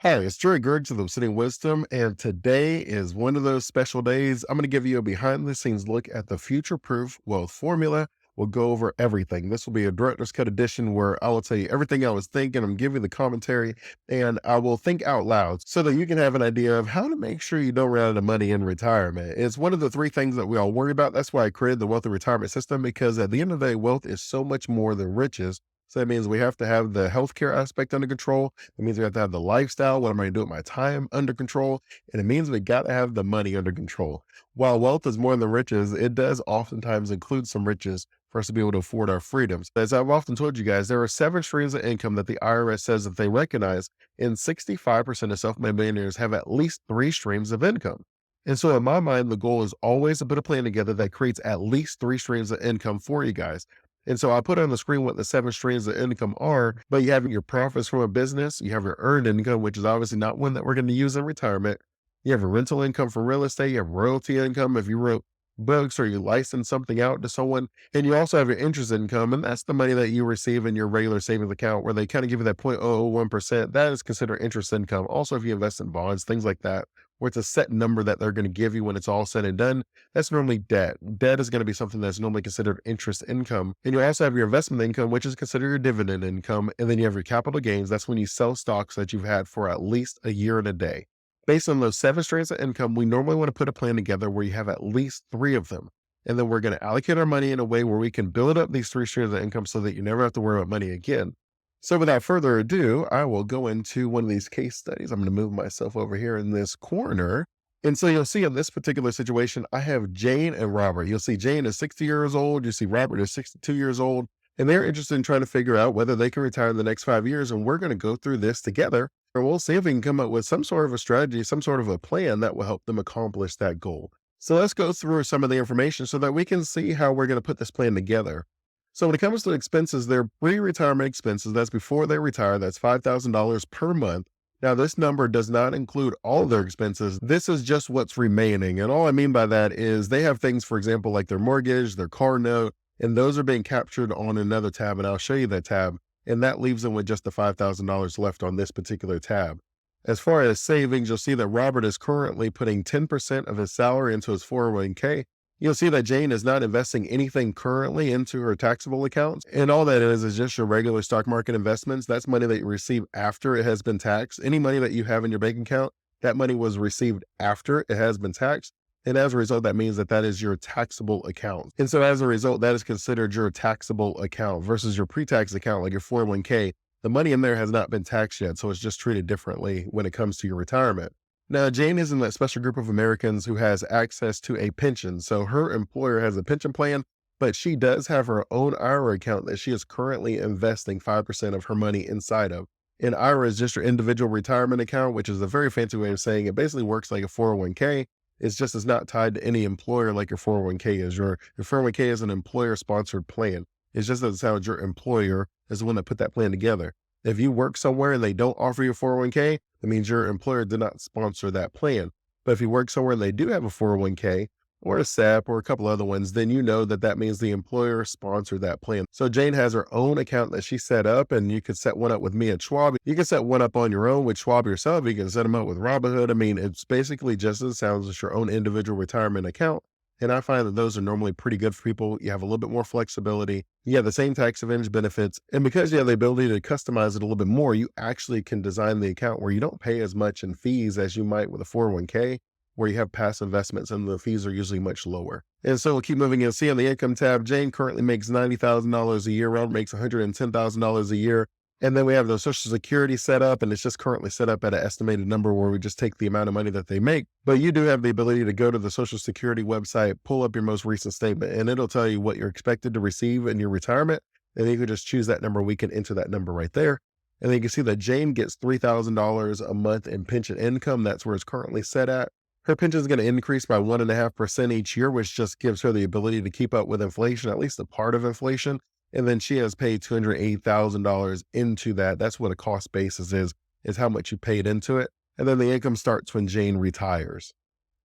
Hi, it's Dre Griggs of Obsidian Wisdom, and today is one of those special days. I'm going to give you a behind the scenes look at the future proof wealth formula. We'll go over everything. This will be a director's cut edition where I will tell you everything I was thinking. I'm giving the commentary, and I will think out loud so that you can have an idea of how to make sure you don't run out of money in retirement. It's one of the three things that we all worry about. That's why I created the wealth and retirement system, because at the end of the day, wealth is so much more than riches. So that means we have to have the healthcare aspect under control. It means we have to have the lifestyle, what am I going to do with my time, under control. And it means we got to have the money under control. While wealth is more than riches, it does oftentimes include some riches for us to be able to afford our freedoms. As I've often told you guys, there are 7 streams of income that the IRS says that they recognize, and 65% of self-made millionaires have at least 3 streams of income. And so in my mind, the goal is always to put a plan together that creates at least 3 streams of income for you guys. And so I put on the screen what the 7 streams of income are, but you have your profits from a business, you have your earned income, which is obviously not one that we're going to use in retirement. You have your rental income from real estate, you have royalty income if you wrote books or you license something out to someone, and you also have your interest income, and that's the money that you receive in your regular savings account where they kind of give you that 0.001%. That is considered interest income. Also, if you invest in bonds, things like that, where it's a set number that they're going to give you when it's all said and done, that's normally debt. Debt is going to be something that's normally considered interest income. And you also have your investment income, which is considered your dividend income. And then you have your capital gains. That's when you sell stocks that you've had for at least a year and a day. Based on those 7 streams of income, we normally want to put a plan together where you have at least 3 of them. And then we're going to allocate our money in a way where we can build up these 3 streams of income so that you never have to worry about money again. So without further ado, I will go into one of these case studies. I'm going to move myself over here in this corner. And so you'll see in this particular situation, I have Jane and Robert. You'll see Jane is 60 years old. You see Robert is 62 years old. And they're interested in trying to figure out whether they can retire in the next 5 years. And we're going to go through this together. And we'll see if we can come up with some sort of a strategy, some sort of a plan that will help them accomplish that goal. So let's go through some of the information so that we can see how we're going to put this plan together. So when it comes to expenses, they're pre-retirement expenses. That's before they retire. That's $5,000 per month. Now, this number does not include all of their expenses. This is just what's remaining. And all I mean by that is they have things, for example, like their mortgage, their car note, and those are being captured on another tab. And I'll show you that tab. And that leaves them with just the $5,000 left on this particular tab. As far as savings, you'll see that Robert is currently putting 10% of his salary into his 401k. You'll see that Jane is not investing anything currently into her taxable accounts. And all that is just your regular stock market investments. That's money that you receive after it has been taxed. Any money that you have in your bank account, that money was received after it has been taxed. And as a result, that means that that is your taxable account. And so as a result, that is considered your taxable account versus your pre-tax account, like your 401k. The money in there has not been taxed yet. So it's just treated differently when it comes to your retirement. Now, Jane is in that special group of Americans who has access to a pension. So her employer has a pension plan, but she does have her own IRA account that she is currently investing 5% of her money inside of. And IRA is just your individual retirement account, which is a very fancy way of saying it basically works like a 401k. It's not tied to any employer like your 401k is. Your 401k is an employer sponsored plan. It just doesn't sound your employer is the one that put that plan together. If you work somewhere and they don't offer you a 401k, that means your employer did not sponsor that plan. But if you work somewhere and they do have a 401k or a SEP or a couple other ones, then you know that that means the employer sponsored that plan. So Jane has her own account that she set up, and you could set one up with me at Schwab. You can set one up on your own with Schwab yourself. You can set them up with Robinhood. I mean, it's basically just as it sounds as your own individual retirement account. And I find that those are normally pretty good for people. You have a little bit more flexibility. You have the same tax advantage benefits. And because you have the ability to customize it a little bit more, you actually can design the account where you don't pay as much in fees as you might with a 401k, where you have past investments and the fees are usually much lower. And so we'll keep moving in. See on the income tab, Jane currently makes $90,000 a year. Robert makes $110,000 a year. And then we have the Social Security set up, and it's just currently set up at an estimated number where we just take the amount of money that they make. But you do have the ability to go to the Social Security website, pull up your most recent statement, and it'll tell you what you're expected to receive in your retirement. And then you can just choose that number. We can enter that number right there. And then you can see that Jane gets $3,000 a month in pension income. That's where it's currently set at. Her pension is going to increase by 1.5% each year, which just gives her the ability to keep up with inflation, at least a part of inflation. And then she has paid $280,000 into that. That's what a cost basis is how much you paid into it. And then the income starts when Jane retires.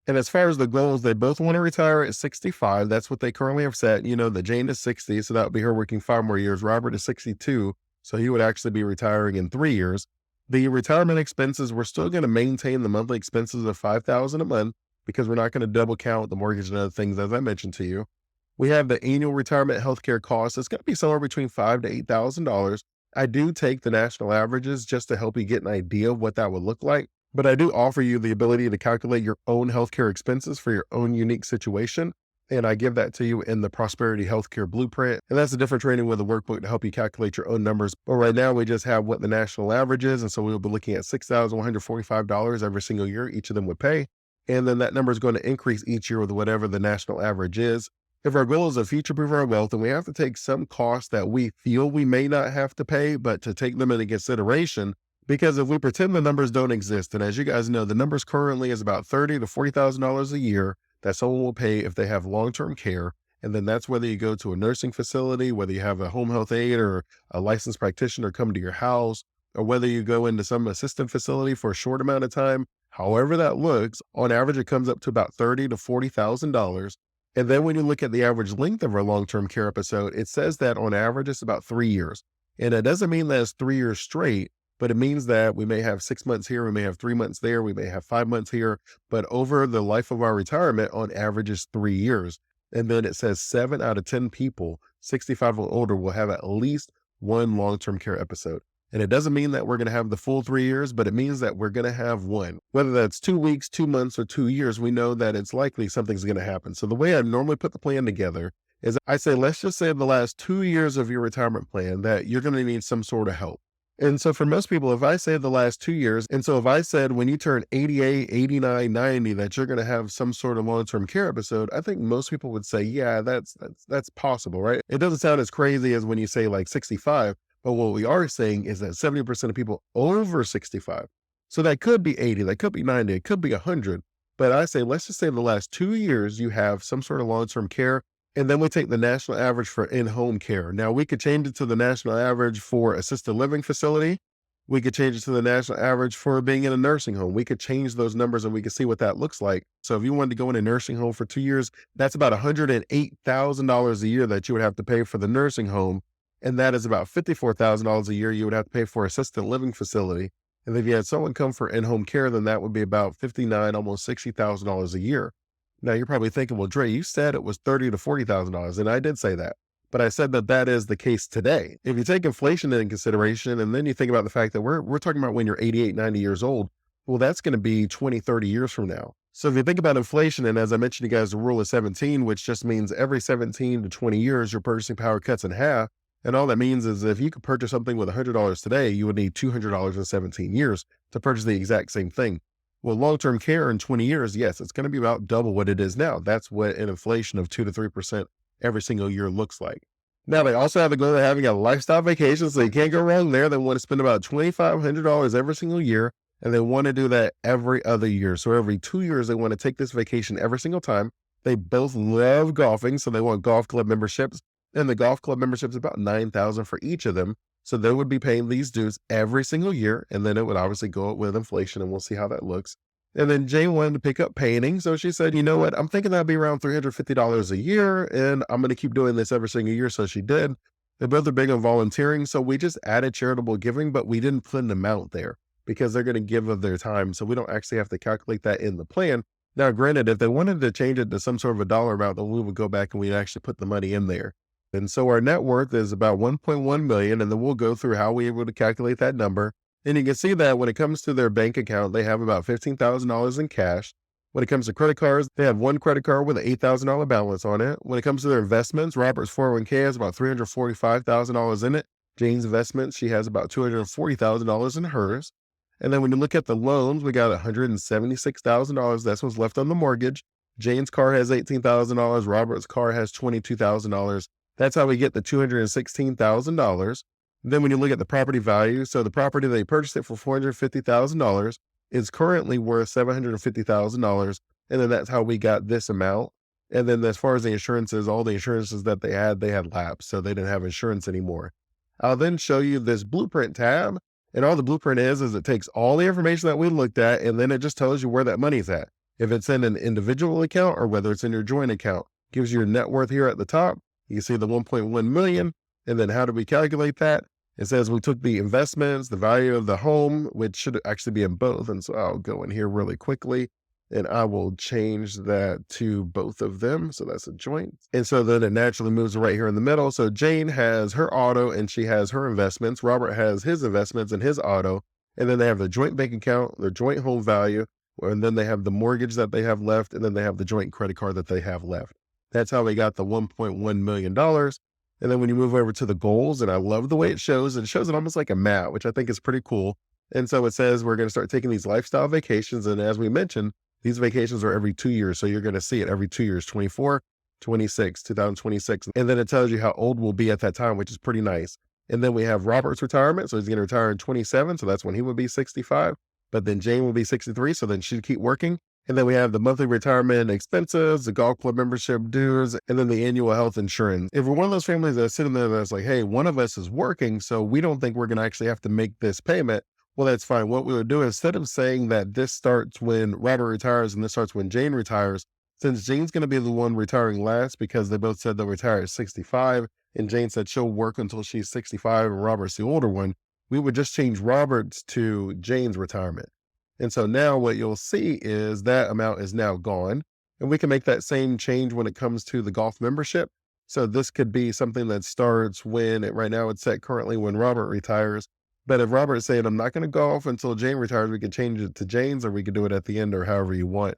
And as far as the goals, they both want to retire at 65. That's what they currently have set. You know, the Jane is 60, so that would be her working 5 more years. Robert is 62, so he would actually be retiring in 3 years. The retirement expenses, we're still going to maintain the monthly expenses of $5,000 a month because we're not going to double count the mortgage and other things, as I mentioned to you. We have the annual retirement healthcare cost. It's going to be somewhere between $5,000 to $8,000. I do take the national averages just to help you get an idea of what that would look like. But I do offer you the ability to calculate your own healthcare expenses for your own unique situation. And I give that to you in the Prosperity Healthcare Blueprint. And that's a different training with a workbook to help you calculate your own numbers. But right now, we just have what the national average is. And so we'll be looking at $6,145 every single year each of them would pay. And then that number is going to increase each year with whatever the national average is. If our goal is to future-proof our wealth, then we have to take some costs that we feel we may not have to pay, but to take them into consideration. Because if we pretend the numbers don't exist, and as you guys know, the numbers currently is about $30,000 to $40,000 a year that someone will pay if they have long-term care. And then that's whether you go to a nursing facility, whether you have a home health aide or a licensed practitioner come to your house, or whether you go into some assistant facility for a short amount of time. However that looks, on average, it comes up to about $30,000 to $40,000. And then when you look at the average length of our long-term care episode, it says that on average, it's about 3 years. And it doesn't mean that it's 3 years straight, but it means that we may have 6 months here, we may have 3 months there, we may have 5 months here, but over the life of our retirement, on average, is 3 years. And then it says 7 out of 10 people, 65 or older, will have at least one long-term care episode. And it doesn't mean that we're going to have the full 3 years, but it means that we're going to have one. Whether that's 2 weeks, 2 months, or 2 years, we know that it's likely something's going to happen. So the way I normally put the plan together is I say, let's just say the last 2 years of your retirement plan that you're going to need some sort of help. And so for most people, if I say the last 2 years, and so if I said when you turn 88, 89, 90, that you're going to have some sort of long-term care episode, I think most people would say, yeah, that's possible, right? It doesn't sound as crazy as when you say like 65. But what we are saying is that 70% of people over 65, so that could be 80, that could be 90, it could be 100. But I say, let's just say in the last 2 years, you have some sort of long-term care. And then we take the national average for in-home care. Now we could change it to the national average for assisted living facility. We could change it to the national average for being in a nursing home. We could change those numbers and we could see what that looks like. So if you wanted to go in a nursing home for 2 years, that's about $108,000 a year that you would have to pay for the nursing home. And that is about $54,000 a year you would have to pay for assisted living facility. And if you had someone come for in-home care, then that would be about $59,000, almost $60,000 a year. Now you're probably thinking, well, Dre, you said it was $30,000 to $40,000. And I did say that, but I said that that is the case today. If you take inflation into consideration, and then you think about the fact that we're talking about when you're 88, 90 years old, well, that's going to be 20, 30 years from now. So if you think about inflation, and as I mentioned to you guys, the rule of 17, which just means every 17 to 20 years, your purchasing power cuts in half. And all that means is if you could purchase something with $100 today, you would need $200 in 17 years to purchase the exact same thing. Well, long-term care in 20 years, yes, it's going to be about double what it is now. That's what an inflation of 2 to 3% every single year looks like. Now, they also have the goal of having a lifestyle vacation, so you can't go wrong there. They want to spend about $2,500 every single year, and they want to do that every other year. So every 2 years, they want to take this vacation every single time. They both love golfing, so they want golf club memberships. And the golf club membership is about $9,000 for each of them. So they would be paying these dues every single year. And then it would obviously go up with inflation, and we'll see how that looks. And then Jane wanted to pick up painting. So she said, you know what? I'm thinking that'd be around $350 a year. And I'm going to keep doing this every single year. So she did. They both are big on volunteering. So we just added charitable giving, but we didn't put an amount there because they're going to give of their time. So we don't actually have to calculate that in the plan. Now, granted, if they wanted to change it to some sort of a dollar amount, then we would go back and we'd actually put the money in there. And so our net worth is about 1.1 million. And then we'll go through how we're able to calculate that number. And you can see that when it comes to their bank account, they have about $15,000 in cash. When it comes to credit cards, they have one credit card with an $8,000 balance on it. When it comes to their investments, Robert's 401k has about $345,000 in it. Jane's investments, she has about $240,000 in hers. And then when you look at the loans, we got $176,000. That's what's left on the mortgage. Jane's car has $18,000. Robert's car has $22,000. That's how we get the $216,000. Then when you look at the property value, so the property they purchased it for $450,000 is currently worth $750,000. And then that's how we got this amount. And then as far as the insurances, all the insurances that they had lapsed. So they didn't have insurance anymore. I'll then show you this blueprint tab. And all the blueprint is it takes all the information that we looked at, and then it just tells you where that money's at. If it's in an individual account or whether it's in your joint account, gives you your net worth here at the top. You can see the 1.1 million. And then how do we calculate that? It says we took the investments, the value of the home, which should actually be in both. And so I'll go in here really quickly and I will change that to both of them. So that's a joint. And so then it naturally moves right here in the middle. So Jane has her auto and she has her investments. Robert has his investments and his auto. And then they have the joint bank account, their joint home value, and then they have the mortgage that they have left, and then they have the joint credit card that they have left. That's how they got the $1.1 million. And then when you move over to the goals, and I love the way it shows it almost like a map, which I think is pretty cool. And so it says we're going to start taking these lifestyle vacations. And as we mentioned, these vacations are every 2 years. So you're going to see it every 2 years, 24, 26, 2026. And then it tells you how old we'll be at that time, which is pretty nice. And then we have Robert's retirement. So he's going to retire in 27. So that's when he would be 65. But then Jane will be 63. So then she'd keep working. And then we have the monthly retirement expenses, the golf club membership dues, and then the annual health insurance. If we're one of those families that's sitting there that's like, hey, one of us is working, so we don't think we're going to actually have to make this payment, well, that's fine. What we would do, instead of saying that this starts when Robert retires and this starts when Jane retires, since Jane's going to be the one retiring last because they both said they'll retire at 65, and Jane said she'll work until she's 65 and Robert's the older one, we would just change Robert's to Jane's retirement. And so now what you'll see is that amount is now gone. And we can make that same change when it comes to the golf membership. So this could be something that starts right now it's set currently when Robert retires. But if Robert's saying, I'm not going to golf until Jane retires, we could change it to Jane's, or we could do it at the end or however you want.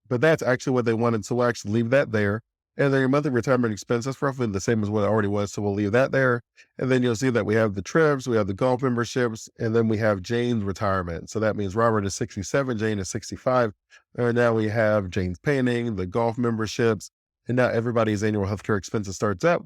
But that's actually what they wanted. So we'll actually leave that there. And then your monthly retirement expense, that's roughly the same as what it already was. So we'll leave that there. And then you'll see that we have the trips, we have the golf memberships, and then we have Jane's retirement. So that means Robert is 67, Jane is 65. And now we have Jane's painting, the golf memberships, and now everybody's annual healthcare expenses starts up.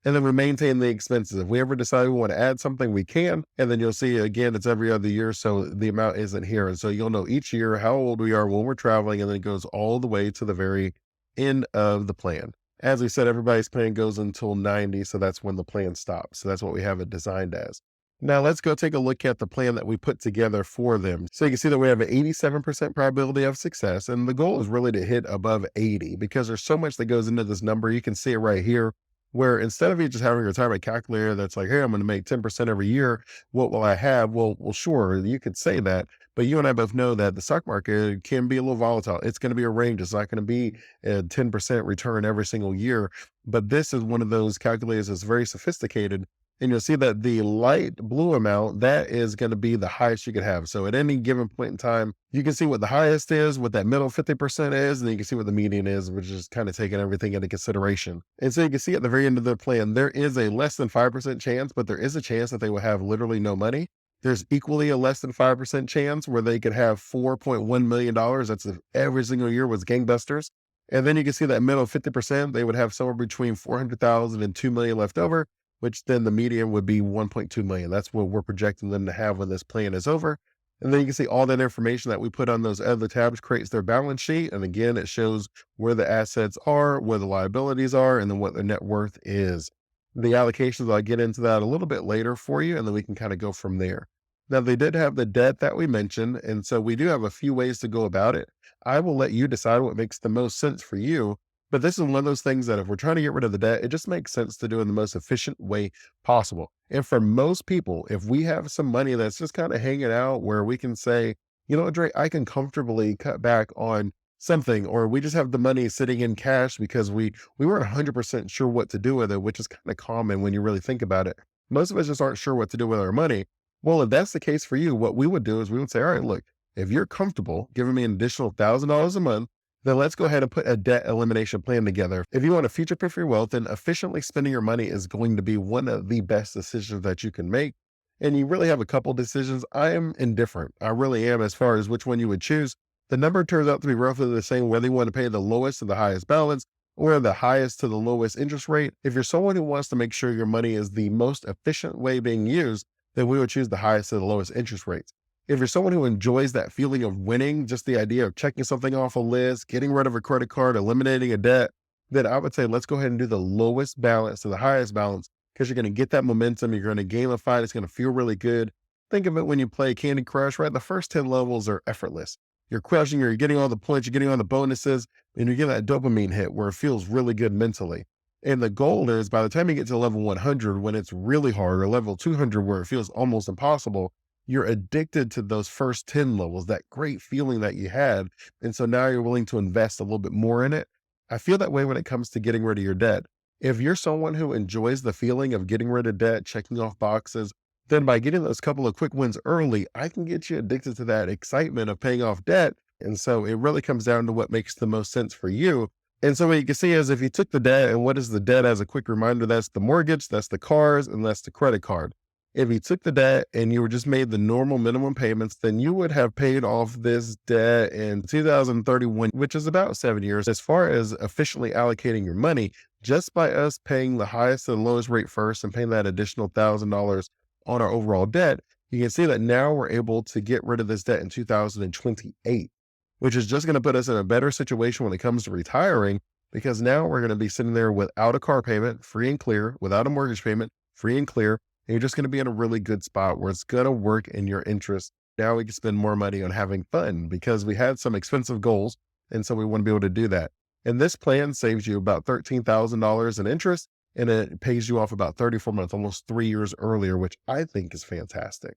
And then we maintain the expenses. If we ever decide we want to add something, we can. And then you'll see again, it's every other year. So the amount isn't here. And so you'll know each year how old we are when we're traveling. And then it goes all the way to the very end of the plan. As we said, everybody's plan goes until 90. So that's when the plan stops. So that's what we have it designed as. Now let's go take a look at the plan that we put together for them. So you can see that we have an 87% probability of success. And the goal is really to hit above 80 because there's so much that goes into this number. You can see it right here, where instead of you just having a retirement calculator that's like, hey, I'm going to make 10% every year, what will I have? Well, sure, you could say that, but you and I both know that the stock market can be a little volatile. It's going to be a range. It's not going to be a 10% return every single year. But this is one of those calculators that's very sophisticated. And you'll see that the light blue amount, that is going to be the highest you could have. So at any given point in time, you can see what the highest is, what that middle 50% is, and then you can see what the median is, which is kind of taking everything into consideration. And so you can see at the very end of the plan, there is a less than 5% chance, but there is a chance that they will have literally no money. There's equally a less than 5% chance where they could have $4.1 million. That's if every single year was gangbusters. And then you can see that middle 50%, they would have somewhere between 400,000 and 2 million left over, which then the median would be 1.2 million. That's what we're projecting them to have when this plan is over. And then you can see all that information that we put on those other tabs creates their balance sheet. And again, it shows where the assets are, where the liabilities are, and then what their net worth is. The allocations, I'll get into that a little bit later for you, and then we can kind of go from there. Now, they did have the debt that we mentioned, and so we do have a few ways to go about it. I will let you decide what makes the most sense for you. But this is one of those things that if we're trying to get rid of the debt, it just makes sense to do it in the most efficient way possible. And for most people, if we have some money that's just kind of hanging out where we can say, you know what, Dre, I can comfortably cut back on something, or we just have the money sitting in cash because we weren't 100% sure what to do with it, which is kind of common when you really think about it. Most of us just aren't sure what to do with our money. Well, if that's the case for you, what we would do is we would say, all right, look, if you're comfortable giving me an additional $1,000 a month, then let's go ahead and put a debt elimination plan together. If you want to future-proof your wealth, then efficiently spending your money is going to be one of the best decisions that you can make. And you really have a couple decisions. I am indifferent. I really am as far as which one you would choose. The number turns out to be roughly the same, whether you want to pay the lowest to the highest balance or the highest to the lowest interest rate. If you're someone who wants to make sure your money is the most efficient way being used, then we would choose the highest to the lowest interest rates. If you're someone who enjoys that feeling of winning, just the idea of checking something off a list, getting rid of a credit card, eliminating a debt, then I would say, let's go ahead and do the lowest balance to the highest balance, because you're going to get that momentum. You're going to gamify it. It's going to feel really good. Think of it when you play Candy Crush, right? The first 10 levels are effortless. You're crushing, you're getting all the points, you're getting all the bonuses, and you get that dopamine hit where it feels really good mentally. And the goal is by the time you get to level 100, when it's really hard, or level 200, where it feels almost impossible, you're addicted to those first 10 levels, that great feeling that you had. And so now you're willing to invest a little bit more in it. I feel that way when it comes to getting rid of your debt. If you're someone who enjoys the feeling of getting rid of debt, checking off boxes, then by getting those couple of quick wins early, I can get you addicted to that excitement of paying off debt. And so it really comes down to what makes the most sense for you. And so what you can see is if you took the debt, and what is the debt as a quick reminder, that's the mortgage, that's the cars, and that's the credit card. If you took the debt and you were just made the normal minimum payments, then you would have paid off this debt in 2031, which is about 7 years. As far as efficiently allocating your money, just by us paying the highest and lowest rate first and paying that additional $1,000 on our overall debt, you can see that now we're able to get rid of this debt in 2028, which is just going to put us in a better situation when it comes to retiring, because now we're going to be sitting there without a car payment, free and clear, without a mortgage payment, free and clear. And you're just going to be in a really good spot where it's going to work in your interest. Now we can spend more money on having fun because we had some expensive goals. And so we want to be able to do that. And this plan saves you about $13,000 in interest, and it pays you off about 34 months, almost 3 years earlier, which I think is fantastic.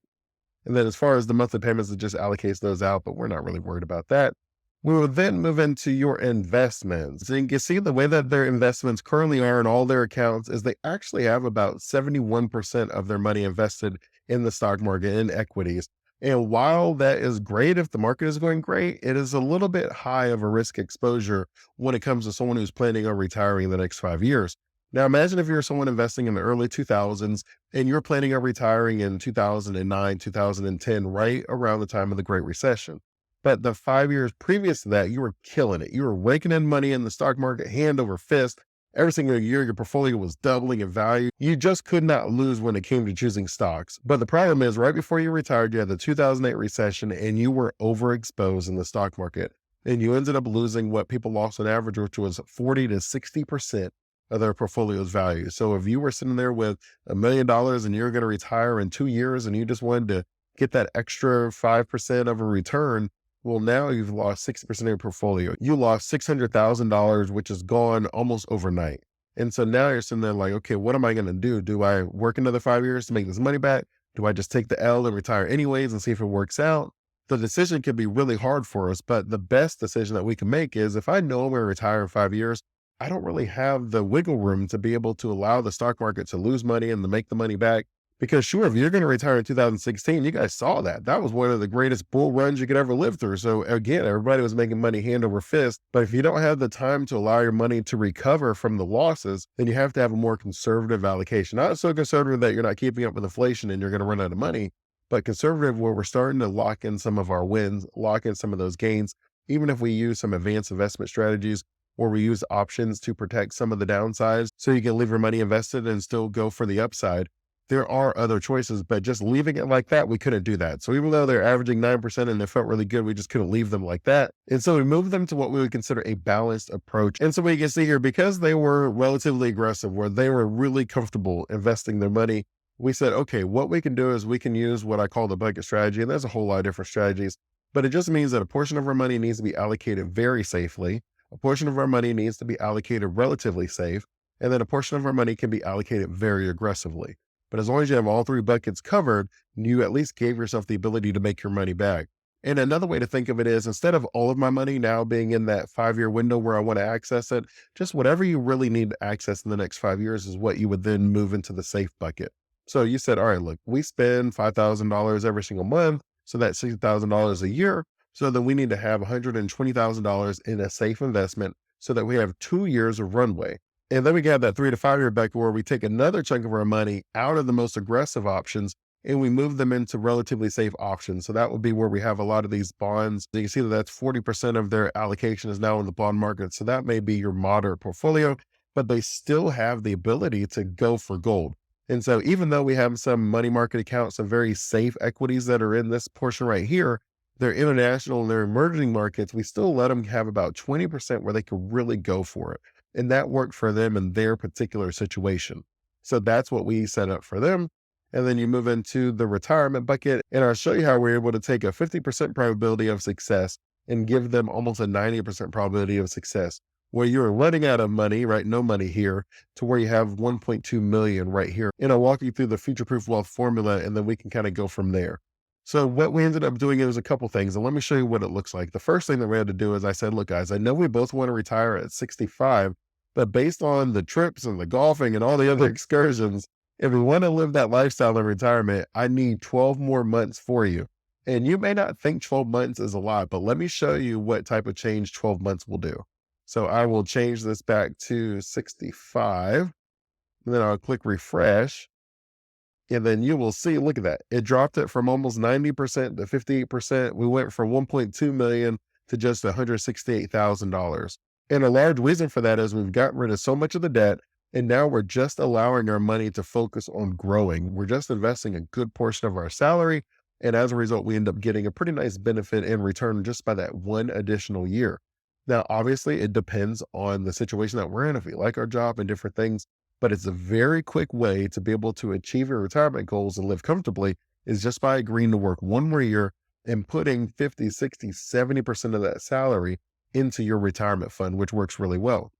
And then as far as the monthly payments, it just allocates those out, but we're not really worried about that. We will then move into your investments. So you can see the way that their investments currently are in all their accounts is they actually have about 71% of their money invested in the stock market, in equities. And while that is great, if the market is going great, it is a little bit high of a risk exposure when it comes to someone who's planning on retiring in the next 5 years. Now, imagine if you're someone investing in the early 2000s and you're planning on retiring in 2009, 2010, right around the time of the Great Recession. But the 5 years previous to that, you were killing it. You were raking in money in the stock market hand over fist. Every single year, your portfolio was doubling in value. You just could not lose when it came to choosing stocks. But the problem is, right before you retired, you had the 2008 recession and you were overexposed in the stock market. And you ended up losing what people lost on average, which was 40 to 60% of their portfolio's value. So if you were sitting there with $1 million and you're going to retire in 2 years and you just wanted to get that extra 5% of a return, well, now you've lost 60% of your portfolio. You lost $600,000, which is gone almost overnight. And so now you're sitting there like, okay, what am I going to do? Do I work another 5 years to make this money back? Do I just take the L and retire anyways and see if it works out? The decision can be really hard for us, but the best decision that we can make is if I know I'm going to retire in 5 years, I don't really have the wiggle room to be able to allow the stock market to lose money and to make the money back. Because sure, if you're going to retire in 2016, you guys saw that. That was one of the greatest bull runs you could ever live through. So again, everybody was making money hand over fist. But if you don't have the time to allow your money to recover from the losses, then you have to have a more conservative allocation. Not so conservative that you're not keeping up with inflation and you're going to run out of money, but conservative where we're starting to lock in some of our wins, lock in some of those gains, even if we use some advanced investment strategies or we use options to protect some of the downsides so you can leave your money invested and still go for the upside. There are other choices, but just leaving it like that, we couldn't do that. So even though they're averaging 9% and it felt really good, we just couldn't leave them like that. And so we moved them to what we would consider a balanced approach. And so we can see here, because they were relatively aggressive, where they were really comfortable investing their money, we said, okay, what we can do is we can use what I call the bucket strategy. And there's a whole lot of different strategies, but it just means that a portion of our money needs to be allocated very safely. A portion of our money needs to be allocated relatively safe. And then a portion of our money can be allocated very aggressively. But as long as you have all three buckets covered, you at least gave yourself the ability to make your money back. And another way to think of it is, instead of all of my money now being in that 5-year window where I want to access it, just whatever you really need to access in the next 5 years is what you would then move into the safe bucket. So you said, all right, look, we spend $5,000 every single month. So that's $60,000 a year. So then we need to have $120,000 in a safe investment so that we have 2 years of runway. And then we got that 3 to 5 year bucket where we take another chunk of our money out of the most aggressive options and we move them into relatively safe options. So that would be where we have a lot of these bonds. You can see that that's 40% of their allocation is now in the bond market. So that may be your moderate portfolio, but they still have the ability to go for gold. And so even though we have some money market accounts, some very safe equities that are in this portion right here, they're international and they're emerging markets, we still let them have about 20% where they could really go for it. And that worked for them in their particular situation. So that's what we set up for them. And then you move into the retirement bucket. And I'll show you how we're able to take a 50% probability of success and give them almost a 90% probability of success. where you're running out of money, right? No money here, to where you have 1.2 million right here. And I'll walk you through the future proof wealth formula, and then we can kind of go from there. So what we ended up doing is a couple things, and let me show you what it looks like. The first thing that we had to do is I said, look, guys, I know we both want to retire at 65, but based on the trips and the golfing and all the other excursions, if we want to live that lifestyle in retirement, I need 12 more months for you. And you may not think 12 months is a lot, but let me show you what type of change 12 months will do. So I will change this back to 65, and then I'll click refresh. And then you will see, look at that. It dropped it from almost 90% to 58%. We went from 1.2 million to just $168,000. And a large reason for that is we've gotten rid of so much of the debt. And now we're just allowing our money to focus on growing. We're just investing a good portion of our salary. And as a result, we end up getting a pretty nice benefit in return just by that one additional year. Now, obviously, it depends on the situation that we're in, if we like our job and different things, but it's a very quick way to be able to achieve your retirement goals and live comfortably is just by agreeing to work one more year and putting 50, 60, 70% of that salary into your retirement fund, which works really well.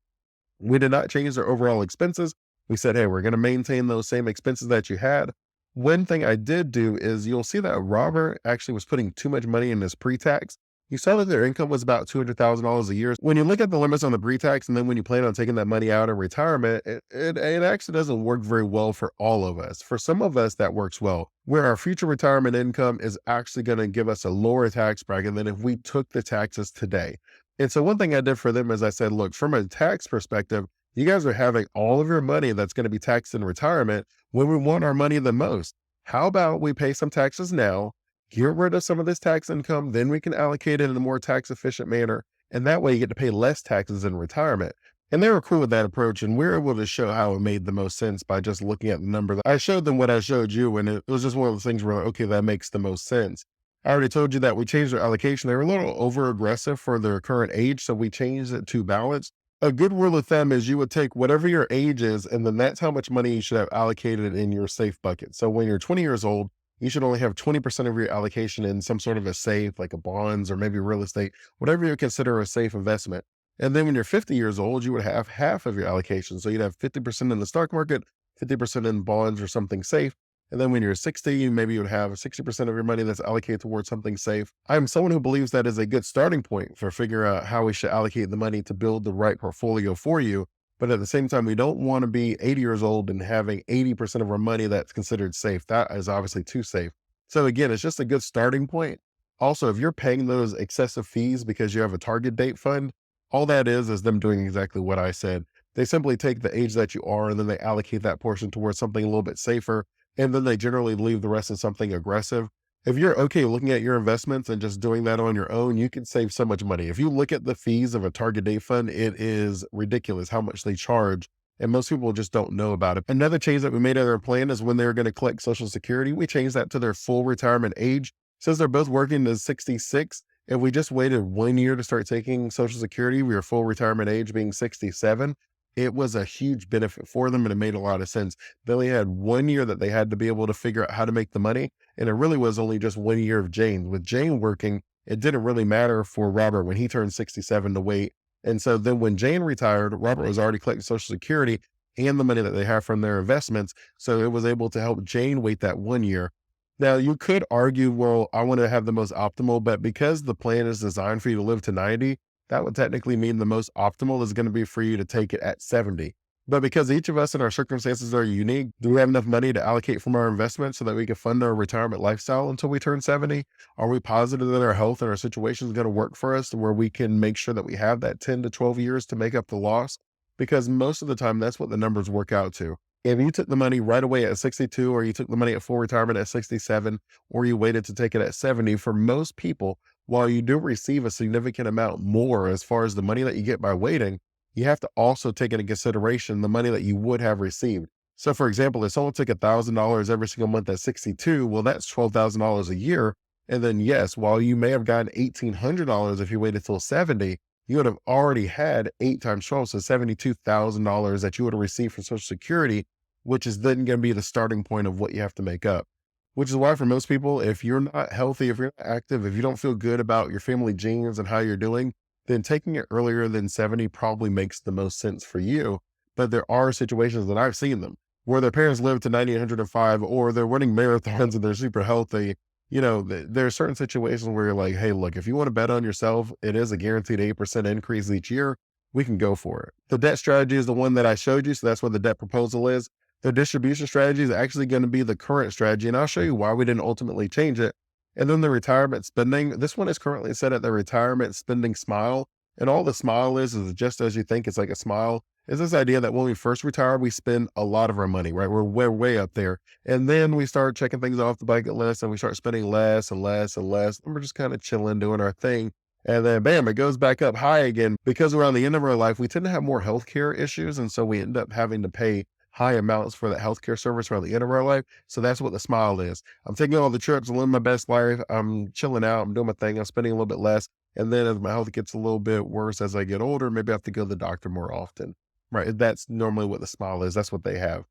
We did not change their overall expenses. We said, hey, we're going to maintain those same expenses that you had. One thing I did do is you'll see that Robert actually was putting too much money in his pre-tax. You saw that their income was about $200,000 a year. When you look at the limits on the pre-tax, and then when you plan on taking that money out in retirement, it actually doesn't work very well for all of us. For some of us, that works well, where our future retirement income is actually going to give us a lower tax bracket than if we took the taxes today. And so one thing I did for them is I said, look, from a tax perspective, you guys are having all of your money that's going to be taxed in retirement when we want our money the most. How about we pay some taxes now, get rid of some of this tax income, then we can allocate it in a more tax efficient manner. And that way you get to pay less taxes in retirement. And they were cool with that approach. And we were able to show how it made the most sense by just looking at the number. I showed them what I showed you, and it was just one of those things where, like, okay, that makes the most sense. I already told you that we changed their allocation. They were a little over aggressive for their current age, so we changed it to balance. A good rule of thumb is you would take whatever your age is, and then that's how much money you should have allocated in your safe bucket. So when you're 20 years old, you should only have 20% of your allocation in some sort of a safe, like a bonds or maybe real estate, whatever you consider a safe investment. And then when you're 50 years old, you would have half of your allocation. So you'd have 50% in the stock market, 50% in bonds or something safe. And then when you're 60, maybe you would have 60% of your money that's allocated towards something safe. I'm someone who believes that is a good starting point for figuring out how we should allocate the money to build the right portfolio for you. But at the same time, we don't want to be 80 years old and having 80% of our money that's considered safe. That is obviously too safe. So again, it's just a good starting point. Also, if you're paying those excessive fees because you have a target date fund, all that is them doing exactly what I said. They simply take the age that you are and then they allocate that portion towards something a little bit safer. And then they generally leave the rest in something aggressive. If you're okay looking at your investments and just doing that on your own, you can save so much money. If you look at the fees of a target date fund, it is ridiculous how much they charge. And most people just don't know about it. Another change that we made in their plan is when they were going to collect Social Security, we changed that to their full retirement age. Since they're both working to 66, if we just waited 1 year to start taking Social Security, we were full retirement age being 67. It was a huge benefit for them and it made a lot of sense. They only had 1 year that they had to be able to figure out how to make the money. And it really was only just 1 year of Jane. With Jane working, it didn't really matter for Robert when he turned 67 to wait. And so then when Jane retired, Robert was already collecting Social Security and the money that they have from their investments. So it was able to help Jane wait that 1 year. Now you could argue, well, I want to have the most optimal, but because the plan is designed for you to live to 90, that would technically mean the most optimal is going to be for you to take it at 70. But because each of us and our circumstances are unique, do we have enough money to allocate from our investments so that we can fund our retirement lifestyle until we turn 70? Are we positive that our health and our situation is going to work for us to where we can make sure that we have that 10 to 12 years to make up the loss? Because most of the time, that's what the numbers work out to. If you took the money right away at 62, or you took the money at full retirement at 67, or you waited to take it at 70, for most people, while you do receive a significant amount more as far as the money that you get by waiting, you have to also take into consideration the money that you would have received. So for example, if someone took $1,000 every single month at 62, well, that's $12,000 a year. And then yes, while you may have gotten $1,800 if you waited till 70, you would have already had 8 times 12, so $72,000 that you would have received from Social Security, which is then going to be the starting point of what you have to make up. Which is why for most people, if you're not healthy, if you're not active, if you don't feel good about your family genes and how you're doing, then taking it earlier than 70 probably makes the most sense for you. But there are situations that I've seen them where their parents live to 90, 105, or they're winning marathons and they're super healthy. There are certain situations where you're like, hey, look, if you want to bet on yourself, it is a guaranteed 8% increase each year. We can go for it. The debt strategy is the one that I showed you. So that's what the debt proposal is. The distribution strategy is actually going to be the current strategy. And I'll show you why we didn't ultimately change it. And then the retirement spending, this one is currently set at the retirement spending smile. And all the smile is just as you think. It's like a smile. Is this idea that when we first retire, we spend a lot of our money, right? We're way up there. And then we start checking things off the bucket list and we start spending less and less and less. And we're just kind of chilling, doing our thing. And then bam, it goes back up high again. Because we're on the end of our life, we tend to have more healthcare issues. And so we end up having to pay high amounts for that healthcare service around the end of our life. So that's what the smile is. I'm taking all the trips, I'm living my best life. I'm chilling out. I'm doing my thing. I'm spending a little bit less. And then as my health gets a little bit worse as I get older, maybe I have to go to the doctor more often. Right. That's normally what the smile is. That's what they have.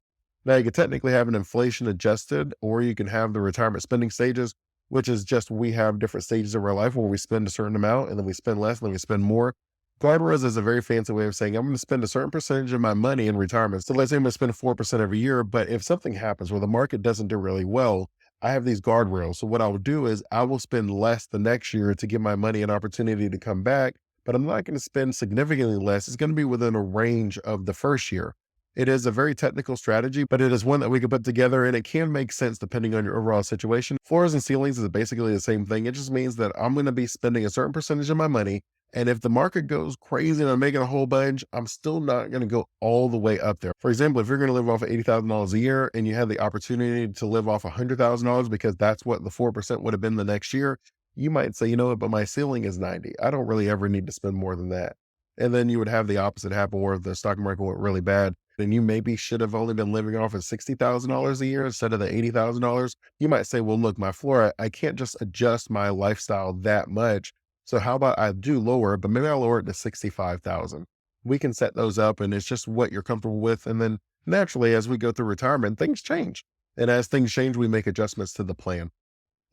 Now you can technically have an inflation adjusted, or you can have the retirement spending stages, which is just we have different stages of our life where we spend a certain amount and then we spend less and then we spend more. Guardrails is a very fancy way of saying I'm going to spend a certain percentage of my money in retirement. So let's say I'm going to spend 4% every year, but if something happens where the market doesn't do really well, I have these guardrails. So what I will do is I will spend less the next year to give my money an opportunity to come back, but I'm not going to spend significantly less. It's going to be within a range of the first year. It is a very technical strategy, but it is one that we can put together and it can make sense depending on your overall situation. Floors and ceilings is basically the same thing. It just means that I'm going to be spending a certain percentage of my money. And if the market goes crazy and I'm making a whole bunch, I'm still not going to go all the way up there. For example, if you're going to live off of $80,000 a year and you have the opportunity to live off $100,000 because that's what the 4% would have been the next year, you might say, you know what, but my ceiling is 90. I don't really ever need to spend more than that. And then you would have the opposite happen where the stock market went really bad and you maybe should have only been living off of $60,000 a year instead of the $80,000. You might say, well, look, my floor, I can't just adjust my lifestyle that much. So how about I do lower, but maybe I'll lower it to 65,000. We can set those up and it's just what you're comfortable with. And then naturally, as we go through retirement, things change. And as things change, we make adjustments to the plan.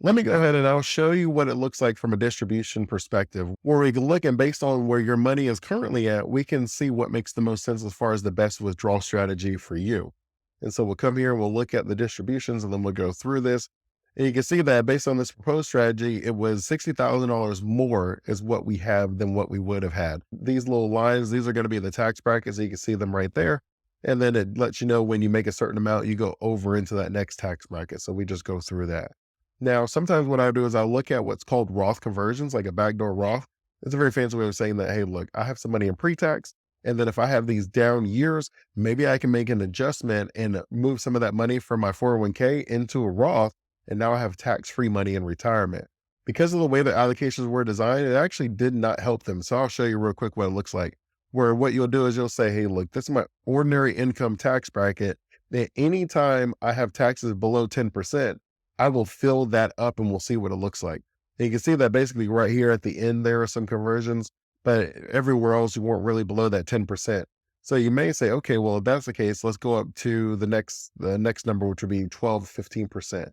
Let me go ahead and I'll show you what it looks like from a distribution perspective, where we can look and based on where your money is currently at, we can see what makes the most sense as far as the best withdrawal strategy for you. And so we'll come here and we'll look at the distributions and then we'll go through this. And you can see that based on this proposed strategy, it was $60,000 more is what we have than what we would have had. These little lines, these are going to be the tax brackets. So you can see them right there. And then it lets you know when you make a certain amount, you go over into that next tax bracket. So we just go through that. Now, sometimes what I do is I look at what's called Roth conversions, like a backdoor Roth. It's a very fancy way of saying that, hey, look, I have some money in pre-tax. And then if I have these down years, maybe I can make an adjustment and move some of that money from my 401k into a Roth. And now I have tax-free money in retirement. Because of the way the allocations were designed, it actually did not help them. So I'll show you real quick what it looks like. Where what you'll do is you'll say, hey, look, this is my ordinary income tax bracket. Then anytime I have taxes below 10%, I will fill that up and we'll see what it looks like. And you can see that basically right here at the end, there are some conversions, but everywhere else, you weren't really below that 10%. So you may say, okay, well, if that's the case, let's go up to the next number, which would be 12, 15%.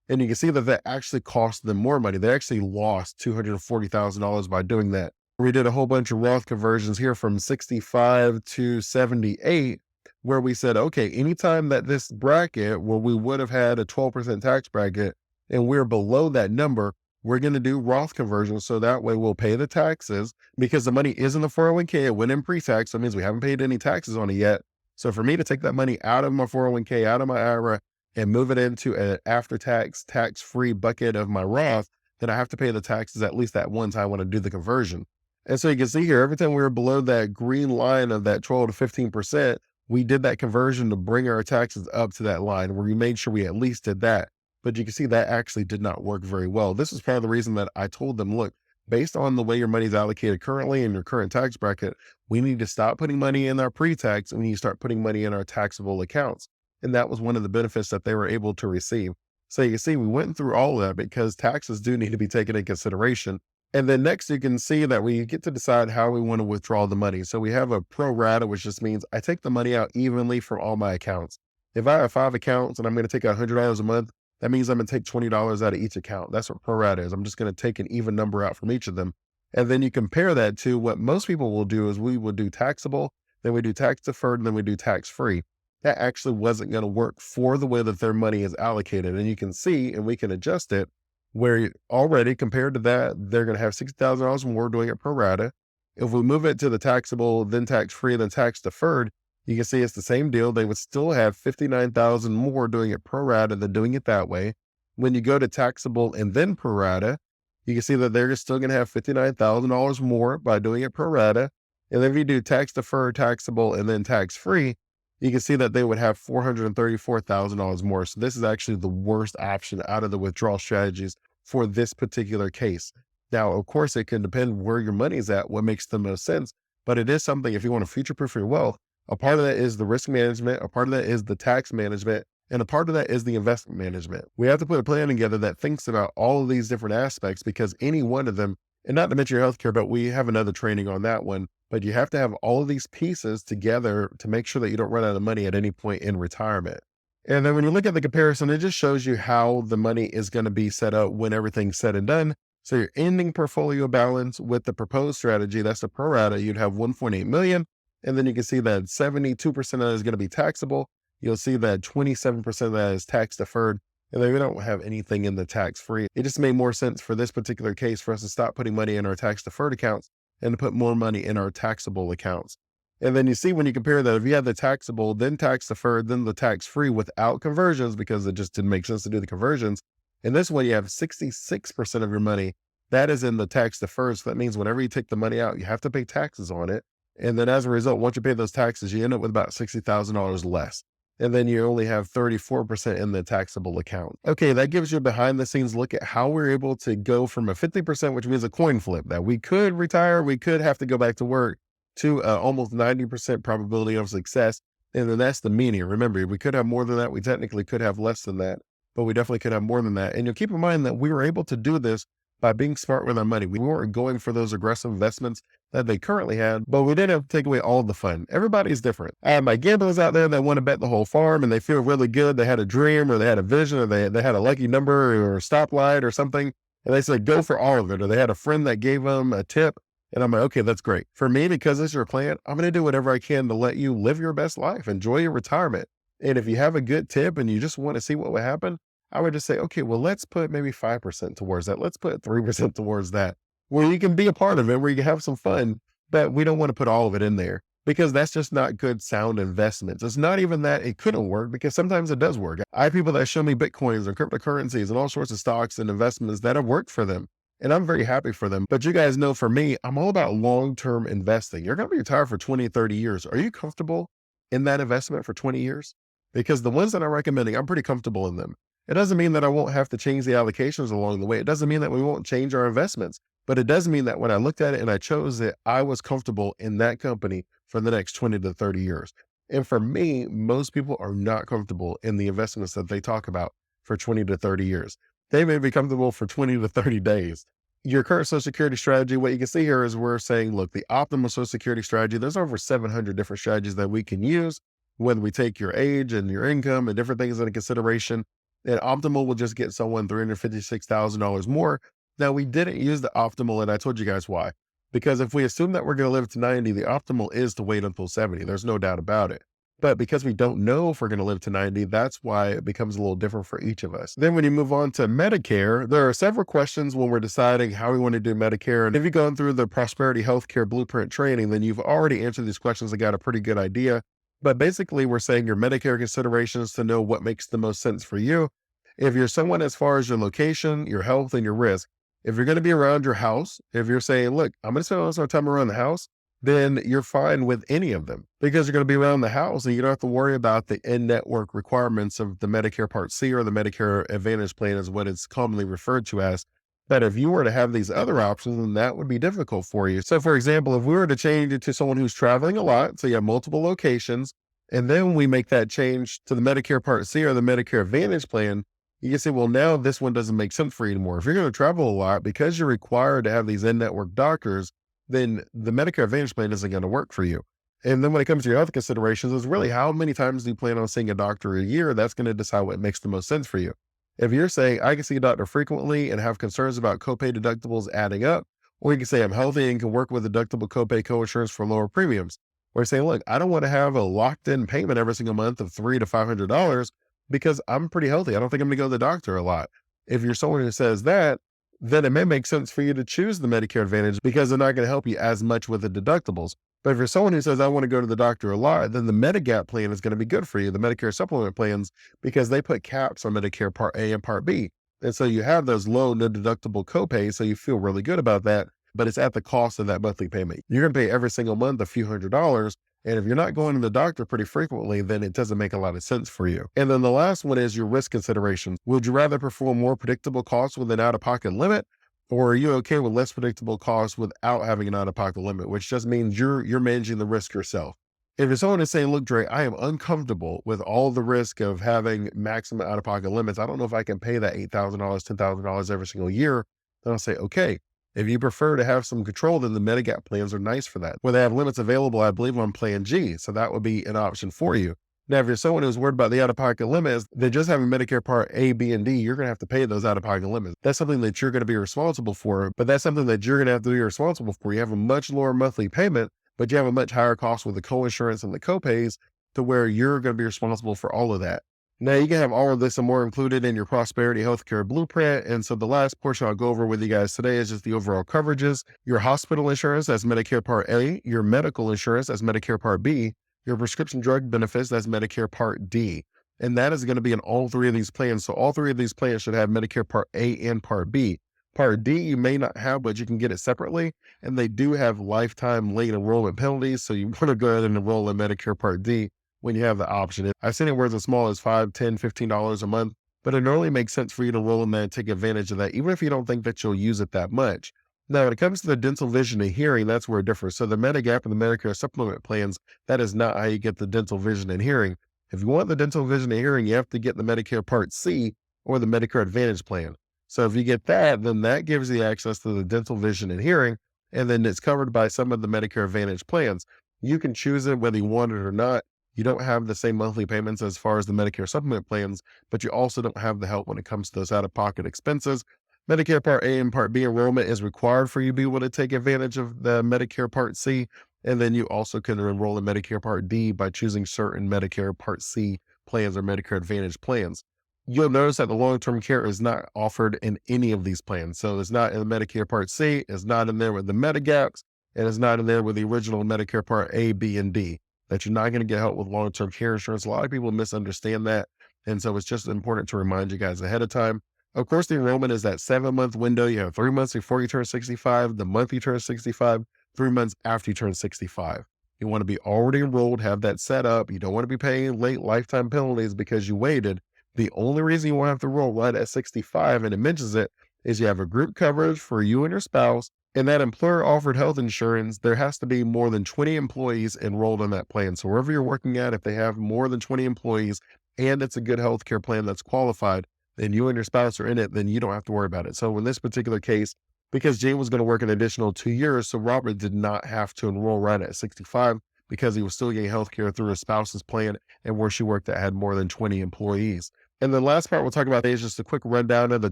And you can see that that actually cost them more money. They actually lost $240,000 by doing that. We did a whole bunch of Roth conversions here from 65 to 78, where we said, okay, anytime that this bracket where we would have had a 12% tax bracket and we're below that number, we're going to do Roth conversions. So that way we'll pay the taxes because the money is in the 401k. It went in pre-tax. So it means we haven't paid any taxes on it yet. So for me to take that money out of my 401k, out of my IRA and move it into an after-tax, tax-free bucket of my Roth, then I have to pay the taxes at least that one time when I do the conversion. And so you can see here, every time we were below that green line of that 12 to 15%, we did that conversion to bring our taxes up to that line where we made sure we at least did that. But you can see that actually did not work very well. This is part of the reason that I told them, look, based on the way your money is allocated currently in your current tax bracket, we need to stop putting money in our pre-tax and we need to start putting money in our taxable accounts. And that was one of the benefits that they were able to receive. So you can see we went through all of that because taxes do need to be taken into consideration. And then next you can see that we get to decide how we want to withdraw the money. So we have a pro rata, which just means I take the money out evenly from all my accounts. If I have 5 accounts and I'm going to take out $100 a month, that means I'm going to take $20 out of each account. That's what pro rata is. I'm just going to take an even number out from each of them. And then you compare that to what most people will do is we will do taxable, then we do tax deferred, and then we do tax free. That actually wasn't going to work for the way that their money is allocated. And you can see, and we can adjust it where already compared to that, they're going to have $60,000 more doing it pro rata. If we move it to the taxable, then tax free, then tax deferred, you can see it's the same deal. They would still have 59,000 more doing it pro rata than doing it that way. When you go to taxable and then pro rata, you can see that they're still going to have $59,000 more by doing it pro rata. And then if you do tax deferred, taxable, and then tax free, you can see that they would have $434,000 more. So this is actually the worst option out of the withdrawal strategies for this particular case. Now, of course, it can depend where your money is at, what makes the most sense, but it is something if you want to future-proof your wealth, a part of that is the risk management, a part of that is the tax management, and a part of that is the investment management. We have to put a plan together that thinks about all of these different aspects because any one of them, and not to mention your healthcare, but we have another training on that one, but you have to have all of these pieces together to make sure that you don't run out of money at any point in retirement. And then when you look at the comparison, it just shows you how the money is going to be set up when everything's said and done. So your ending portfolio balance with the proposed strategy, that's the pro rata, you'd have 1.8 million. And then you can see that 72% of that is going to be taxable. You'll see that 27% of that is tax deferred. And then we don't have anything in the tax free. It just made more sense for this particular case for us to stop putting money in our tax deferred accounts and to put more money in our taxable accounts. And then you see when you compare that, if you have the taxable, then tax deferred, then the tax free without conversions, because it just didn't make sense to do the conversions. And this one, you have 66% of your money that is in the tax deferred. So that means whenever you take the money out, you have to pay taxes on it. And then as a result, once you pay those taxes, you end up with about $60,000 less. And then you only have 34% in the taxable account. Okay, that gives you a behind the scenes look at how we're able to go from a 50%, which means a coin flip, that we could retire, we could have to go back to work, to almost 90% probability of success. And then that's the median. Remember, we could have more than that. We technically could have less than that, but we definitely could have more than that. And you'll keep in mind that we were able to do this by being smart with our money. We weren't going for those aggressive investments that they currently had, but we didn't have to take away all the fun. Everybody's different. I have my gamblers out there that want to bet the whole farm and they feel really good. They had a dream or they had a vision or they had a lucky number or a stoplight or something. And they say, go for all of it. Or they had a friend that gave them a tip. And I'm like, okay, that's great. For me, because it's your plan, I'm going to do whatever I can to let you live your best life, enjoy your retirement. And if you have a good tip and you just want to see what would happen, I would just say, okay, well, let's put maybe 5% towards that. Let's put 3% towards that, where you can be a part of it, where you can have some fun, but we don't want to put all of it in there because that's just not good, sound investments. It's not even that it couldn't work, because sometimes it does work. I have people that show me Bitcoins and cryptocurrencies and all sorts of stocks and investments that have worked for them. And I'm very happy for them. But you guys know, for me, I'm all about long-term investing. You're going to be retired for 20, 30 years. Are you comfortable in that investment for 20 years? Because the ones that I'm recommending, I'm pretty comfortable in them. It doesn't mean that I won't have to change the allocations along the way. It doesn't mean that we won't change our investments, but it does mean that when I looked at it and I chose it, I was comfortable in that company for the next 20 to 30 years. And for me, most people are not comfortable in the investments that they talk about for 20 to 30 years. They may be comfortable for 20 to 30 days. Your current Social Security strategy, what you can see here is we're saying, look, the optimal Social Security strategy, there's over 700 different strategies that we can use, whether we take your age and your income and different things into consideration. And optimal will just get someone $356,000 more. Now, we didn't use the optimal, and I told you guys why. Because if we assume that we're going to live to 90, the optimal is to wait until 70. There's no doubt about it. But because we don't know if we're going to live to 90, that's why it becomes a little different for each of us. Then when you move on to Medicare, there are several questions when we're deciding how we want to do Medicare. And if you've gone through the Prosperity Healthcare Blueprint training, then you've already answered these questions and got a pretty good idea. But basically, we're saying your Medicare considerations to know what makes the most sense for you. If you're someone, as far as your location, your health, and your risk, if you're going to be around your house, if you're saying, look, I'm going to spend most of my time around the house, then you're fine with any of them, because you're going to be around the house and you don't have to worry about the in-network requirements of the Medicare Part C, or the Medicare Advantage plan is what it's commonly referred to as. But if you were to have these other options, then that would be difficult for you. So for example, if we were to change it to someone who's traveling a lot, so you have multiple locations, and then we make that change to the Medicare Part C or the Medicare Advantage plan, you can say, well, now this one doesn't make sense for you anymore. If you're going to travel a lot, because you're required to have these in-network doctors, then the Medicare Advantage plan isn't going to work for you. And then when it comes to your health considerations, it's really how many times do you plan on seeing a doctor a year? That's going to decide what makes the most sense for you. If you're saying, I can see a doctor frequently and have concerns about copay deductibles adding up, Or you can say I'm healthy and can work with deductible copay co-insurance for lower premiums. Or you say, look, I don't want to have a locked in payment every single month of $300 to $500 because I'm pretty healthy. I don't think I'm going to go to the doctor a lot. If you're someone who says that, then it may make sense for you to choose the Medicare Advantage because they're not going to help you as much with the deductibles. But if you're someone who says, I want to go to the doctor a lot, then the Medigap plan is going to be good for you, the Medicare supplement plans, because they put caps on Medicare Part A and Part B. And so you have those low, no deductible copays. So you feel really good about that, but it's at the cost of that monthly payment. You're going to pay every single month a few $100s. And if you're not going to the doctor pretty frequently, then it doesn't make a lot of sense for you. And then the last one is your risk considerations. Would you rather perform more predictable costs with an out-of-pocket limit? Or are you okay with less predictable costs without having an out-of-pocket limit, which just means you're managing the risk yourself? If you're someone is saying, look, Dre, I am uncomfortable with all the risk of having maximum out-of-pocket limits. I don't know if I can pay that $8,000, $10,000 every single year. Then I'll say, okay, if you prefer to have some control, then the Medigap plans are nice for that. Where they have limits available, I believe, on Plan G. So that would be an option for you. Now, if you're someone who's worried about the out-of-pocket limits, then just having Medicare Part A, B, and D, you're going to have to pay those out-of-pocket limits. That's something that you're going to be responsible for, but that's something that you're going to have to be responsible for. You have a much lower monthly payment, but you have a much higher cost with the co-insurance and the copays to where you're going to be responsible for all of that. Now, you can have all of this and more included in your Prosperity Healthcare Blueprint. And so the last portion I'll go over with you guys today is just the overall coverages. Your hospital insurance, that's Medicare Part A. Your medical insurance, that's Medicare Part B. Your prescription drug benefits, that's Medicare Part D. And that is going to be in all three of these plans. So all three of these plans should have Medicare Part A and Part B. Part D, you may not have, but you can get it separately. And they do have lifetime late enrollment penalties. So you want to go ahead and enroll in Medicare Part D when you have the option. I've seen it where it's as small as $5, $10, $15 a month, but it normally makes sense for you to enroll in that and take advantage of that, even if you don't think that you'll use it that much. Now, when it comes to the dental, vision, and hearing, that's where it differs. So the Medigap and the Medicare supplement plans, that is not how you get the dental, vision, and hearing. If you want the dental, vision, and hearing, you have to get the Medicare Part C or the Medicare Advantage plan. So if you get that, then that gives you access to the dental, vision, and hearing, and then it's covered by some of the Medicare Advantage plans. You can choose it whether you want it or not. You don't have the same monthly payments as far as the Medicare supplement plans, but you also don't have the help when it comes to those out-of-pocket expenses. Medicare Part A and Part B enrollment is required for you to be able to take advantage of the Medicare Part C. And then you also can enroll in Medicare Part D by choosing certain Medicare Part C plans or Medicare Advantage plans. You'll notice that the long-term care is not offered in any of these plans. So it's not in the Medicare Part C, it's not in there with the Medigaps, and it's not in there with the original Medicare Part A, B, and D. That you're not going to get help with long-term care insurance. A lot of people misunderstand that. And so it's just important to remind you guys ahead of time. Of course, the enrollment is that 7-month window. You have 3 months before you turn 65, the month you turn 65, 3 months after you turn 65. You want to be already enrolled, have that set up. You don't want to be paying late lifetime penalties because you waited. The only reason you won't have to enroll right at 65, and it mentions it, is you have a group coverage for you and your spouse. And that employer offered health insurance, there has to be more than 20 employees enrolled in that plan. So wherever you're working at, if they have more than 20 employees and it's a good healthcare plan that's qualified, then you and your spouse are in it, then you don't have to worry about it. So in this particular case, because Jane was going to work an additional 2 years, so Robert did not have to enroll right at 65 because he was still getting healthcare through his spouse's plan and where she worked at had more than 20 employees. And the last part we'll talk about is just a quick rundown of the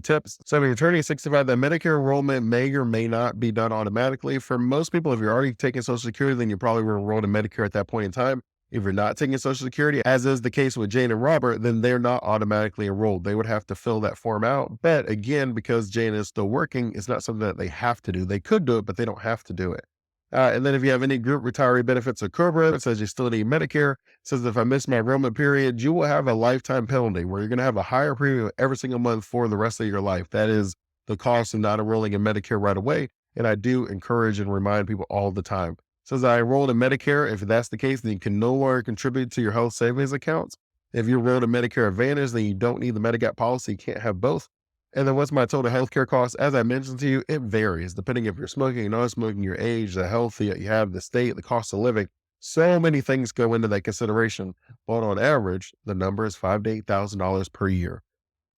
tips. So if you're turning 65, the Medicare enrollment may or may not be done automatically. For most people, if you're already taking Social Security, then you probably were enrolled in Medicare at that point in time. If you're not taking Social Security, as is the case with Jane and Robert, then they're not automatically enrolled. They would have to fill that form out. But again, because Jane is still working, it's not something that they have to do. They could do it, but they don't have to do it. And then if you have any group retiree benefits or COBRA, it says you still need Medicare. It says if I miss my enrollment period, you will have a lifetime penalty where you're going to have a higher premium every single month for the rest of your life. That is the cost of not enrolling in Medicare right away. And I do encourage and remind people all the time. It says I enrolled in Medicare. If that's the case, then you can no longer contribute to your health savings accounts. If you're enrolled in Medicare Advantage, then you don't need the Medigap policy. You can't have both. And then what's my total healthcare cost? As I mentioned to you, it varies depending if you're smoking, non-smoking, your age, the health that you have, the state, the cost of living. So many things go into that consideration. But on average, the number is $5,000 to $8,000 per year.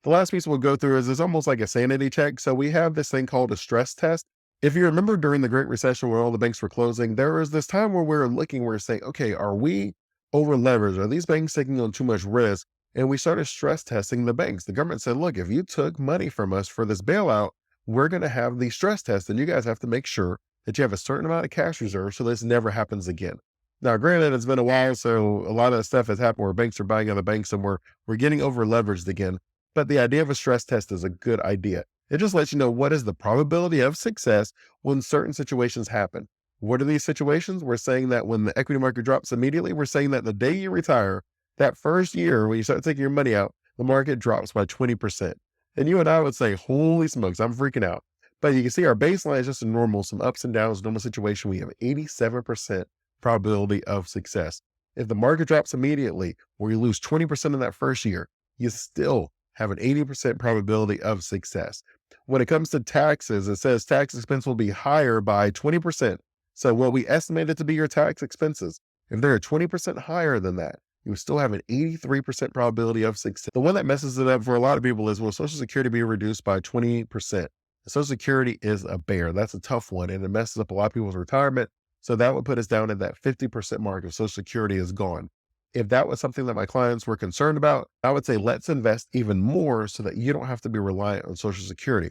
The last piece we'll go through is it's almost like a sanity check. So we have this thing called a stress test. If you remember during the Great Recession where all the banks were closing, there was this time where we're saying, okay, are we over leveraged? Are these banks taking on too much risk? And we started stress testing the banks. The government said, look, if you took money from us for this bailout, we're going to have the stress test, and you guys have to make sure that you have a certain amount of cash reserve so this never happens again. Now, granted, it's been a while, so a lot of that stuff has happened where banks are buying other banks and we're getting over leveraged again. But the idea of a stress test is a good idea. It just lets you know what is the probability of success when certain situations happen. What are these situations? We're saying that when the equity market drops immediately, we're saying that the day you retire, that first year when you start taking your money out, the market drops by 20%. And you and I would say, holy smokes, I'm freaking out. But you can see our baseline is just a normal, some ups and downs, normal situation. We have 87% probability of success. If the market drops immediately, where you lose 20% of that first year, you still have an 80% probability of success. When it comes to taxes, it says tax expense will be higher by 20%. So what we estimated to be your tax expenses, if they're 20% higher than that, you still have an 83% probability of success. The one that messes it up for a lot of people is, will Social Security be reduced by 20%? Social Security is a bear. That's a tough one, and it messes up a lot of people's retirement. So that would put us down at that 50% mark if Social Security is gone. If that was something that my clients were concerned about, I would say let's invest even more so that you don't have to be reliant on Social Security.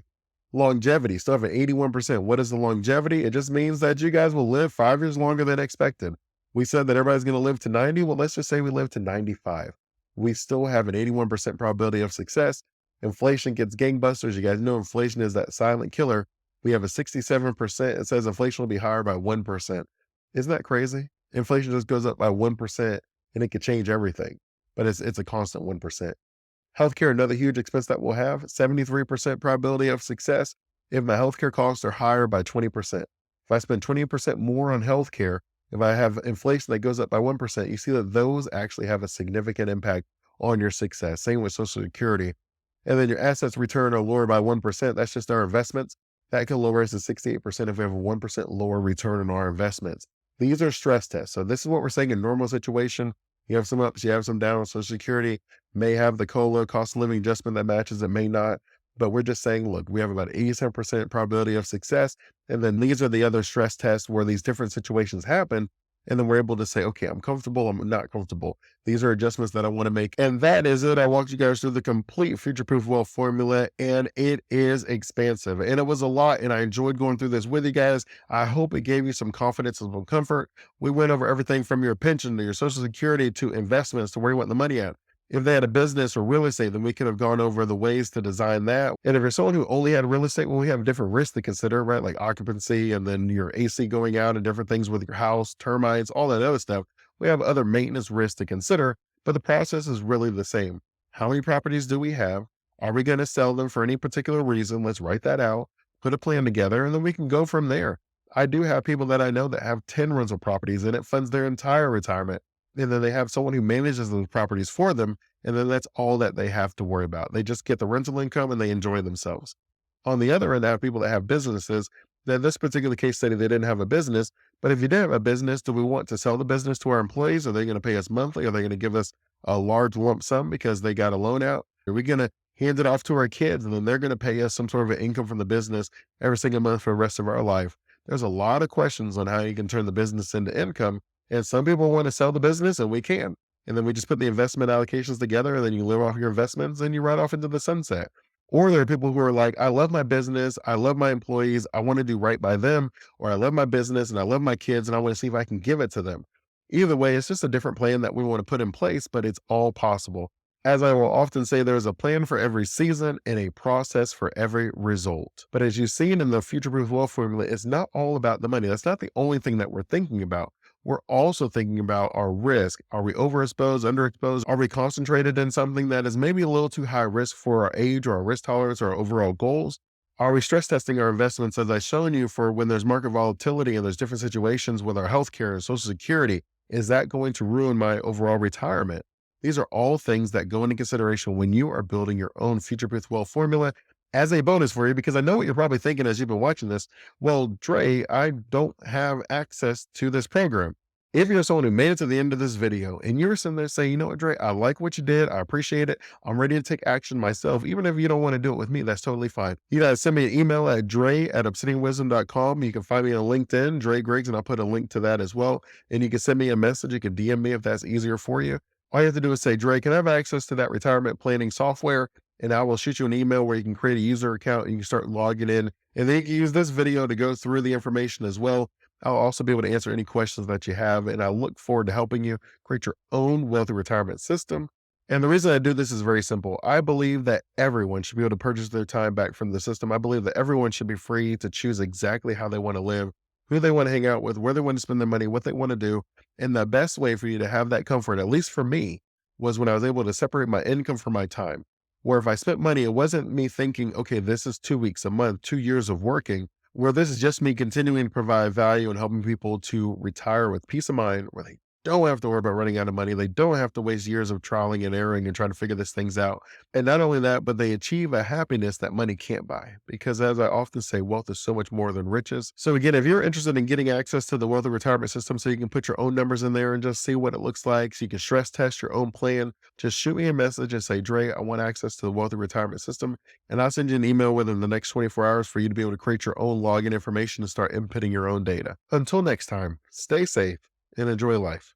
Longevity, still have an 81%. What is the longevity? It just means that you guys will live 5 years longer than expected. We said that everybody's going to live to 90. Well, let's just say we live to 95. We still have an 81% probability of success. Inflation gets gangbusters. You guys know inflation is that silent killer. We have a 67%. It says inflation will be higher by 1%. Isn't that crazy? Inflation just goes up by 1% and it could change everything, but it's a constant 1%. Healthcare, another huge expense that we'll have, 73% probability of success if my healthcare costs are higher by 20%. If I spend 20% more on healthcare, if I have inflation that goes up by 1%, you see that those actually have a significant impact on your success. Same with Social Security. And then your assets return are lower by 1%. That's just our investments. That can lower us to 68% if we have a 1% lower return on our investments. These are stress tests. So this is what we're saying in normal situation. You have some ups, you have some downs. Social Security may have the COLA, cost of living adjustment that matches, it may not. But we're just saying, look, we have about 87% probability of success. And then these are the other stress tests where these different situations happen. And then we're able to say, okay, I'm comfortable, I'm not comfortable. These are adjustments that I want to make. And that is it. I walked you guys through the complete future-proof wealth formula, and it is expansive. And it was a lot, and I enjoyed going through this with you guys. I hope it gave you some confidence and some comfort. We went over everything from your pension to your Social Security to investments to where you want the money at. If they had a business or real estate, then we could have gone over the ways to design that. And if you're someone who only had real estate, well, we have different risks to consider, right? Like occupancy and then your AC going out and different things with your house, termites, all that other stuff. We have other maintenance risks to consider, but the process is really the same. How many properties do we have? Are we going to sell them for any particular reason? Let's write that out, put a plan together, and then we can go from there. I do have people that I know that have 10 rental properties and it funds their entire retirement. And then they have someone who manages those properties for them. And then that's all that they have to worry about. They just get the rental income and they enjoy themselves. On the other end, I have people that have businesses. In this particular case study, they didn't have a business. But if you did have a business, do we want to sell the business to our employees? Are they going to pay us monthly? Are they going to give us a large lump sum because they got a loan out? Are we going to hand it off to our kids and then they're going to pay us some sort of an income from the business every single month for the rest of our life? There's a lot of questions on how you can turn the business into income. And some people want to sell the business and we can. And then we just put the investment allocations together and then you live off your investments and you ride off into the sunset. Or there are people who are like, I love my business. I love my employees. I want to do right by them. Or I love my business and I love my kids and I want to see if I can give it to them. Either way, it's just a different plan that we want to put in place, but it's all possible. As I will often say, there's a plan for every season and a process for every result. But as you've seen in the future-proof wealth formula, it's not all about the money. That's not the only thing that we're thinking about. We're also thinking about our risk. Are we overexposed, underexposed? Are we concentrated in something that is maybe a little too high risk for our age or our risk tolerance or our overall goals? Are we stress testing our investments, as I've shown you, for when there's market volatility and there's different situations with our healthcare and Social Security? Is that going to ruin my overall retirement? These are all things that go into consideration when you are building your own future-proof wealth formula. As a bonus for you, because I know what you're probably thinking as you've been watching this, well, Dre, I don't have access to this program. If you're someone who made it to the end of this video and you're sitting there saying, you know what, Dre, I like what you did. I appreciate it. I'm ready to take action myself. Even if you don't want to do it with me, that's totally fine. You guys send me an email at dre@obsidianwisdom.com. You can find me on LinkedIn, Dre Griggs, and I'll put a link to that as well. And you can send me a message. You can DM me if that's easier for you. All you have to do is say, Dre, can I have access to that retirement planning software? and I will shoot you an email where you can create a user account and you can start logging in. And then you can use this video to go through the information as well. I'll also be able to answer any questions that you have, and I look forward to helping you create your own wealthy retirement system. And the reason I do this is very simple. I believe that everyone should be able to purchase their time back from the system. I believe that everyone should be free to choose exactly how they want to live, who they want to hang out with, where they want to spend their money, what they want to do. And the best way for you to have that comfort, at least for me, was when I was able to separate my income from my time. Where if I spent money, it wasn't me thinking, okay, this is 2 weeks, a month, 2 years of working, where this is just me continuing to provide value and helping people to retire with peace of mind, where they don't have to worry about running out of money. They don't have to waste years of trialing and erroring and trying to figure these things out. And not only that, but they achieve a happiness that money can't buy. Because as I often say, wealth is so much more than riches. So again, if you're interested in getting access to the wealthy retirement system so you can put your own numbers in there and just see what it looks like, so you can stress test your own plan, just shoot me a message and say, Dre, I want access to the wealthy retirement system. And I'll send you an email within the next 24 hours for you to be able to create your own login information and start inputting your own data. Until next time, stay safe and enjoy life.